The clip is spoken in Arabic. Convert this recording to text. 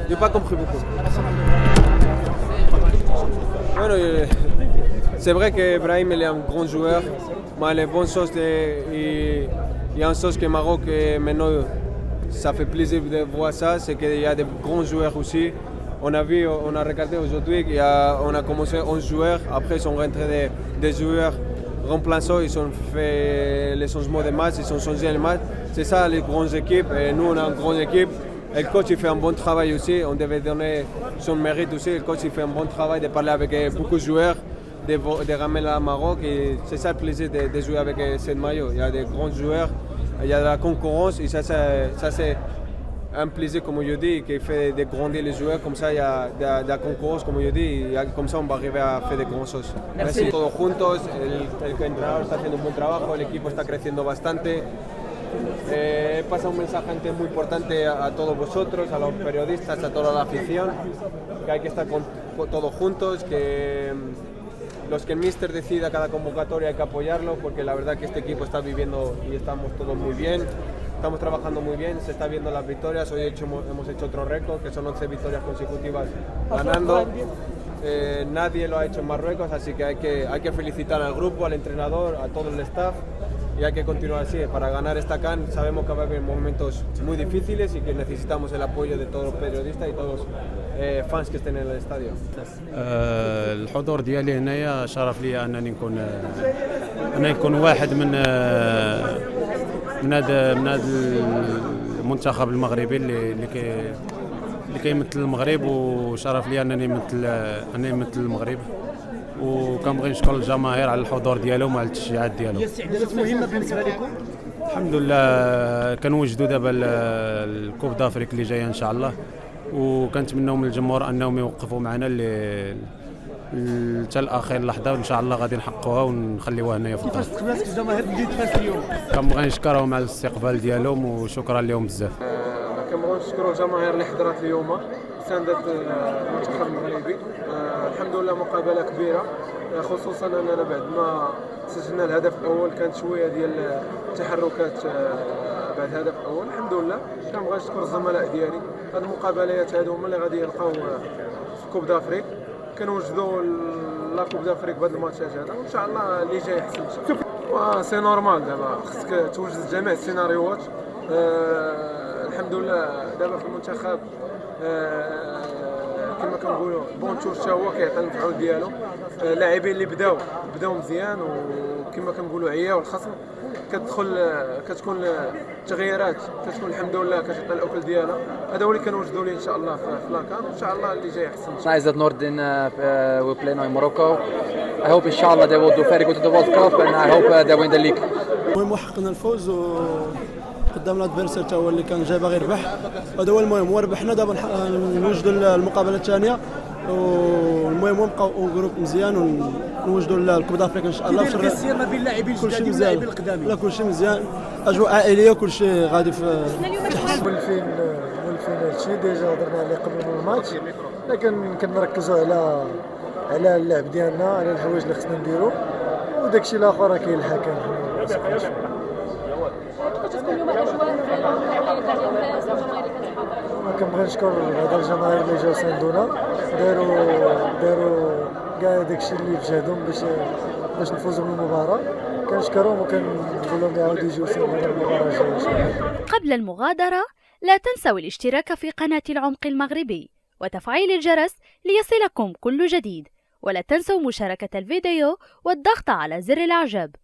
J'ai pas compris beaucoup. Bueno, c'est vrai qu'Ibrahim il est un grand joueur, mais les bonnes choses, il y a une chose que Maroc maintenant, ça fait plaisir de voir ça, c'est qu'il y a des grands joueurs aussi. On a regardé aujourd'hui qu'on a commencé 11 joueurs, après ils sont rentrés des joueurs remplaçants, ils ont fait les changements de match, ils ont changé le match. C'est ça les grandes équipes, et nous on a une grande équipe. Et le coach il fait un bon travail aussi, on devait donner son mérite aussi. Le coach il fait un bon travail de parler avec beaucoup de joueurs, de ramener à Maroc. Et c'est ça le plaisir de jouer avec cette maillot. Il y a des grands joueurs, il y a de la concurrence et ça c'est un plaisir comme je dis qui fait de grandir les joueurs. Comme ça il y a de la concurrence comme je dis, et comme ça on va arriver à faire de grandes choses. Merci. Todos juntos, el entrenador está haciendo un buen trabajo, el equipo está creciendo bastante. Pasa un mensaje muy importante a todos vosotros, a los periodistas, a toda la afición, que hay que estar todos juntos, que los que el míster decida cada convocatoria hay que apoyarlo, porque la verdad que este equipo está viviendo y estamos todos muy bien, estamos trabajando muy bien, se está viendo las victorias. Hoy hemos hecho otro récord, que son 11 victorias consecutivas ganando. Nadie lo ha hecho en Marruecos, así que hay que felicitar al grupo, al entrenador, a todo el staff. Y hay que continuar así. Para ganar esta CAN sabemos que va a haber momentos muy difíciles y que necesitamos el apoyo de todos los periodistas y todos los fans que estén en el estadio. الحضور ديالي هنايا شرف لي انني نكون واحد من هذا المنتخب المغربي اللي كيمثل المغرب، وشرف لي انني نمثل المغرب. وكنبغي نشكر الجماهير على الحضور ديالهم وعلى التشجيعات ديالهم. هي استعدادات مهمه بالنسبه لكم؟ الحمد لله كنوجدوا دابا الكوب دافريك اللي جايه ان شاء الله، وكنتمناو من الجمهور انهم يوقفوا معنا حتى الاخر لحظه، وان شاء الله غادي نحققوها ونخليوها هنايا في الدار. كيفاش تقبلت الجماهير بديت فاس اليوم؟ كنبغي نشكرهم على الاستقبال ديالهم وشكرا لهم بزاف. كنبغيو نشكروا الجماهير اللي حضرت اليوم ساندت المنتخب المغربي. الحمد لله مقابله كبيره، خصوصا اننا بعد ما سجلنا الهدف الاول كانت شويه ديال التحركات بعد الهدف الاول. الحمد لله كنبغي نشكر الزملاء ديالي. هاد المقابلات هادو هما اللي غادي يلقاو في كوب دافريك، كنوجدوا لا كوب دافريك بهاد الماتشات هذا، وان شاء الله اللي جاي احسن ان شاء الله. سي نورمال دابا خصك توجد جميع السيناريوهات. الحمد لله دابا في المنتخب كما كنقولوا بونتور حتى هو كيعطي المفعول ديالو. اللاعبين اللي بداو مزيان، وكما كنقولوا عياو الخصم كتكون التغييرات كتكون الحمد لله كتعطي الاكل ديالها. هذا هو اللي كنوجدوا ليه ان شاء الله في لاكان، وان شاء الله اللي جاي احسن. Nice that Nordin will play now in Morocco. I hope inshallah they will do very good to the World Cup, and I hope they win the league. المهم حققنا الفوز قدام الادفيرسير حتى هو اللي كان جاي باغي يربح، هذا هو المهم. وربحنا دابا نوجدوا المقابله الثانيه، والمهم نبقاو جروب مزيان ونوجدوا الكوب دافريك ان شاء الله. كيف السير ما بين اللاعبين الجداد واللاعبين القدامى؟ لا كلشي مزيان، اجواء عائليه وكلشي غادي في مولفين هادشي ديجا هضرنا عليه قبل من الماتش، لكن كنركزوا على اللعب ديالنا، على الحوايج اللي خصنا نديرو، وداكشي الاخر راه كاين الحكم. كنبغي نشكر هذا الجماهير اللي جاو ساندونا، داروا كاع داكشي اللي في جهدهم باش نفوزوا بالمباراه. كنشكرهم وكنقول لهم يعاودوا يجيو ساندونا المباراه الجايه. قبل المغادرة لا تنسوا الاشتراك في قناة العمق المغربي وتفعيل الجرس ليصلكم كل جديد، ولا تنسوا مشاركة الفيديو والضغط على زر الإعجاب.